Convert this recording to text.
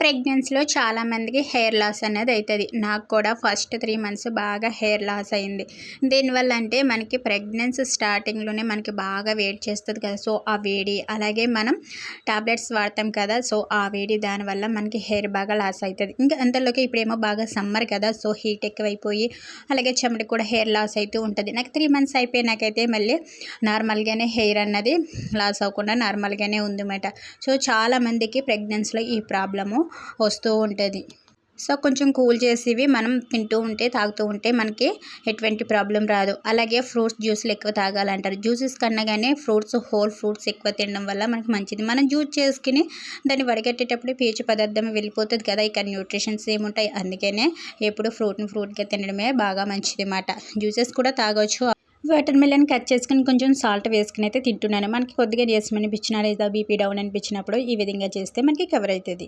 ప్రెగ్నెన్సీలో చాలామందికి hair loss అనేది అవుతుంది. నాకు కూడా ఫస్ట్ 3 మంత్స్ బాగా హెయిర్ లాస్ అయింది. దీనివల్ల అంటే మనకి ప్రెగ్నెన్సీ స్టార్టింగ్లోనే మనకి బాగా వేడి చేస్తుంది కదా. సో ఆ వేడి అలాగే మనం టాబ్లెట్స్ వాడతాం కదా. సో ఆ వేడి దానివల్ల మనకి హెయిర్ బాగా లాస్ అవుతుంది. ఇంకా అంతలోకి ఇప్పుడేమో బాగా సమ్మర్ కదా. సో హీట్ ఎక్కువైపోయి అలాగే చెమటకి కూడా హెయిర్ లాస్ అవుతూ ఉంటుంది. నాకు 3 మంత్స్ అయిపోయినాకైతే మళ్ళీ నార్మల్గానే హెయిర్ అన్నది లాస్ అవ్వకుండా నార్మల్గానే ఉందన్నమాట. సో చాలామందికి ప్రెగ్నెన్సీలో ఈ ప్రాబ్లము వస్తూ ఉంటుంది. సో కొంచెం కూల్ చేసేవి మనం తింటూ ఉంటే తాగుతూ ఉంటే మనకి ఎటువంటి ప్రాబ్లం రాదు. అలాగే ఫ్రూట్స్ జ్యూస్లు ఎక్కువ తాగాలంటారు. జ్యూసెస్ కన్నా కానీ ఫ్రూట్స్ హోల్ ఫ్రూట్స్ ఎక్కువ తినడం వల్ల మనకి మంచిది. మనం జ్యూస్ చేసుకుని దాన్ని వడగట్టేటప్పుడు పీచు పదార్థం వెళ్ళిపోతుంది కదా. ఇక న్యూట్రిషన్స్ ఏముంటాయి. అందుకనే ఎప్పుడు ఫ్రూట్గా తినడమే బాగా మంచిది అన్నమాట. జ్యూసెస్ కూడా తాగొచ్చు. వాటర్ మిలన్ కట్ చేసుకుని కొంచెం సాల్ట్ వేసుకుని అయితే తింటున్నాను. మనకి కొద్దిగా నీరసం అనిపించినా లేదా బీపీ డౌన్ అనిపించినప్పుడు ఈ విధంగా చేస్తే మనకి కవర్ అవుతుంది.